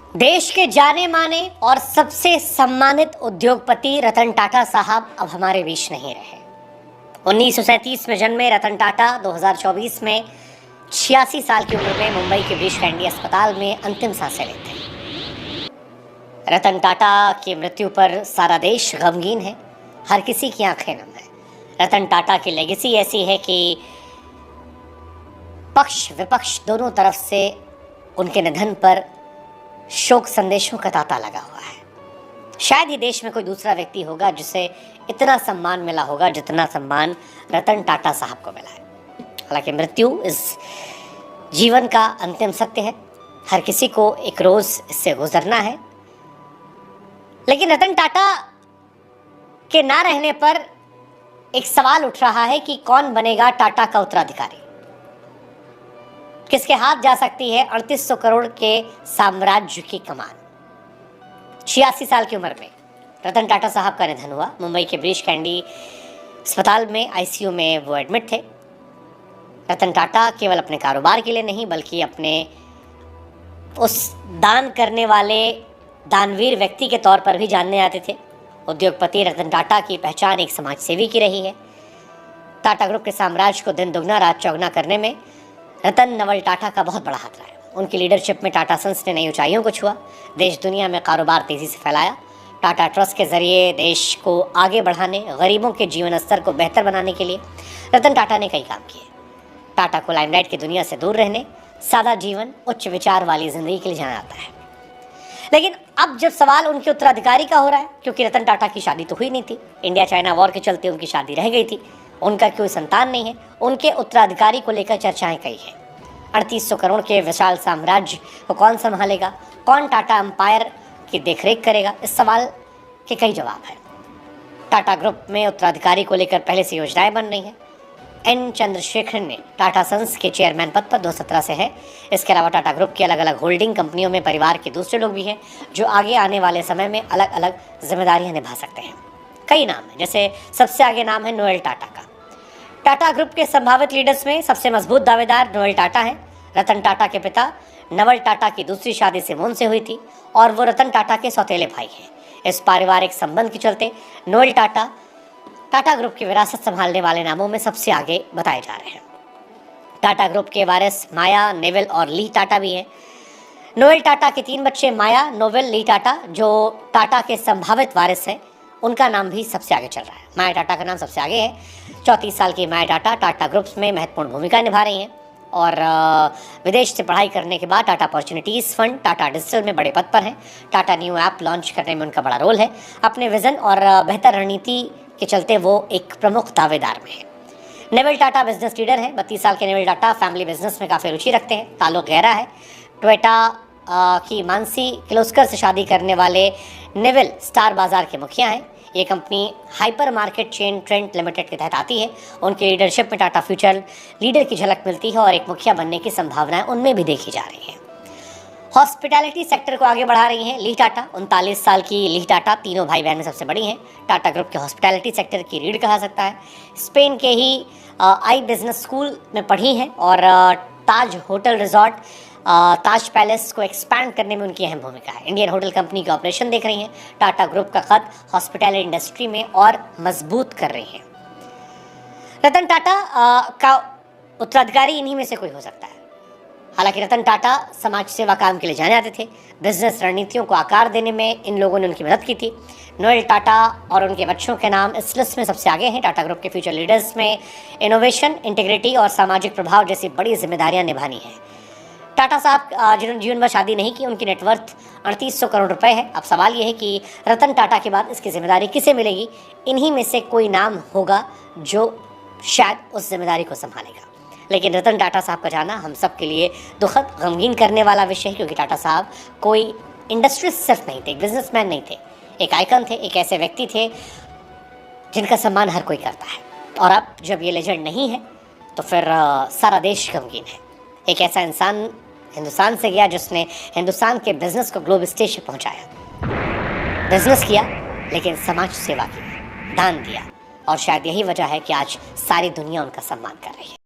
देश के जाने माने और सबसे सम्मानित उद्योगपति रतन टाटा साहब अब हमारे बीच नहीं रहे। 1937 में जन्मे रतन टाटा 2024 में 86 साल की उम्र में मुंबई के ब्रिच कैंडी अस्पताल में अंतिम सांसें लेते हैं। रतन टाटा की मृत्यु पर सारा देश गमगीन है, हर किसी की आंखें नम है। रतन टाटा की लेगेसी ऐसी है कि पक्ष विपक्ष दोनों तरफ से उनके निधन पर शोक संदेशों का तांता लगा हुआ है। शायद ही देश में कोई दूसरा व्यक्ति होगा जिसे इतना सम्मान मिला होगा जितना सम्मान रतन टाटा साहब को मिला है। हालांकि मृत्यु इस जीवन का अंतिम सत्य है, हर किसी को एक रोज इससे गुजरना है। लेकिन रतन टाटा के ना रहने पर एक सवाल उठ रहा है कि कौन बनेगा टाटा का उत्तराधिकारी, किसके हाथ जा सकती है 3800 करोड़ के साम्राज्य की कमान। 86 साल की उम्र में रतन टाटा साहब का निधन हुआ। मुंबई के ब्रिच कैंडी अस्पताल में आईसीयू में वो एडमिट थे। रतन टाटा केवल अपने कारोबार के लिए नहीं बल्कि अपने उस दान करने वाले दानवीर व्यक्ति के तौर पर भी जानने आते थे। उद्योगपति रतन टाटा की पहचान एक समाज सेवी की रही है। टाटा ग्रुप के साम्राज्य को दिन दुगना रात चौगुना करने में रतन नवल टाटा का बहुत बड़ा हाथ रहा है। उनकी लीडरशिप में टाटा सन्स ने नई ऊंचाइयों को छुआ, देश दुनिया में कारोबार तेजी से फैलाया। टाटा ट्रस्ट के जरिए देश को आगे बढ़ाने, गरीबों के जीवन स्तर को बेहतर बनाने के लिए रतन टाटा ने कई काम किए। टाटा को लाइमलाइट की दुनिया से दूर रहने, सादा जीवन, उच्च विचार वाली जिंदगी के लिए जाना जाता है। लेकिन अब जब सवाल उनके उत्तराधिकारी का हो रहा है, क्योंकि रतन टाटा की शादी तो हुई नहीं थी, इंडिया चाइना वॉर के चलते उनकी शादी रह गई थी, उनका कोई संतान नहीं है, उनके उत्तराधिकारी को लेकर चर्चाएं कई हैं। 3800 करोड़ के विशाल साम्राज्य को कौन संभालेगा, कौन टाटा एम्पायर की देखरेख करेगा, इस सवाल के कई जवाब हैं। टाटा ग्रुप में उत्तराधिकारी को लेकर पहले से योजनाएं बन रही हैं। एन चंद्रशेखरन ने टाटा सन्स के चेयरमैन पद पर 2017 से है। इसके अलावा टाटा ग्रुप की अलग अलग होल्डिंग कंपनियों में परिवार के दूसरे लोग भी हैं जो आगे आने वाले समय में अलग अलग जिम्मेदारियां निभा सकते हैं। कई नाम हैं, जैसे सबसे आगे नाम है नोएल टाटा का। टाटा ग्रुप के संभावित लीडर्स में सबसे मजबूत दावेदार नोएल टाटा हैं। रतन टाटा के पिता नवल टाटा की दूसरी शादी सिमोन से हुई थी और वो रतन टाटा के सौतेले भाई हैं। इस पारिवारिक संबंध के चलते नोएल टाटा टाटा ग्रुप की विरासत संभालने वाले नामों में सबसे आगे बताए जा रहे हैं। टाटा ग्रुप के वारिस माया, नेविल और ली टाटा भी हैं। नोएल टाटा के 3 बच्चे माया, नोवेल, ली टाटा, जो टाटा के संभावित वारिस हैं, उनका नाम भी सबसे आगे चल रहा है। माया टाटा का नाम सबसे आगे है। 34 साल की माया टाटा टाटा ग्रुप्स में महत्वपूर्ण भूमिका निभा रही हैं और विदेश से पढ़ाई करने के बाद Tata opportunities fund, Tata digital में बड़े पद पर हैं। टाटा न्यू ऐप लॉन्च करने में उनका बड़ा रोल है। अपने विजन और बेहतर रणनीति के चलते वो एक प्रमुख दावेदार में है। नेविल टाटा बिजनेस लीडर हैं। 32 साल के नेविल टाटा फैमिली बिजनेस में काफ़ी रुचि रखते हैं, ताल्लुक गहरा है। टोयोटा की मानसी किर्लोस्कर से शादी करने वाले नेविल स्टार बाजार के मुखिया हैं। ये company hyper market chain trend limited के तहत आती है। उनकी लीडरशिप में टाटा फ्यूचर लीडर की झलक मिलती है और एक मुखिया बनने की संभावनाएं उनमें भी देखी जा रही हैं। हॉस्पिटैलिटी सेक्टर को आगे बढ़ा रही हैं ली टाटा। 39 साल की ली टाटा तीनों भाई बहन में सबसे बड़ी हैं। टाटा ग्रुप के हॉस्पिटैलिटी सेक्टर की रीढ़ कहा सकता है। स्पेन के ही आई बिजनेस स्कूल में पढ़ी हैं और ताज होटल रिजॉर्ट, ताज पैलेस को एक्सपैंड करने में उनकी अहम भूमिका है। इंडियन होटल कंपनी के ऑपरेशन देख रही हैं। टाटा ग्रुप का कद हॉस्पिटैलिटी इंडस्ट्री में और मजबूत कर रही हैं। रतन टाटा का उत्तराधिकारी इन्हीं में से कोई हो सकता है। हालांकि रतन टाटा समाज सेवा काम के लिए जाने जाते थे। बिजनेस रणनीतियों को आकार देने में इन लोगों ने उनकी मदद की थी। नोएल टाटा और उनके बच्चों के नाम इस लिस्ट में सबसे आगे हैं। टाटा ग्रुप के फ्यूचर लीडर्स में इनोवेशन, इंटीग्रिटी और सामाजिक प्रभाव जैसी बड़ी जिम्मेदारियां निभानी है। टाटा साहब जिन्होंने जीवन भर शादी नहीं की, उनकी नेटवर्थ 3800 करोड़ रुपए है। अब सवाल यह है कि रतन टाटा के बाद इसकी जिम्मेदारी किसे मिलेगी। इन्हीं में से कोई नाम होगा जो शायद उस जिम्मेदारी को संभालेगा। लेकिन रतन टाटा साहब का जाना हम सब के लिए दुखद, गमगीन करने वाला विषय है, क्योंकि टाटा साहब कोई इंडस्ट्रियलिस्ट सिर्फ नहीं थे, एक बिजनेसमैन नहीं थे, एक आइकन थे, एक ऐसे व्यक्ति थे जिनका सम्मान हर कोई करता है। और अब जब ये लेजेंड नहीं है तो फिर सारा देश गमगीन है। एक ऐसा इंसान हिंदुस्तान से गया जिसने हिंदुस्तान के बिजनेस को ग्लोबल स्टेज पे पहुंचाया। बिजनेस किया लेकिन समाज सेवा की, दान दिया, और शायद यही वजह है कि आज सारी दुनिया उनका सम्मान कर रही है।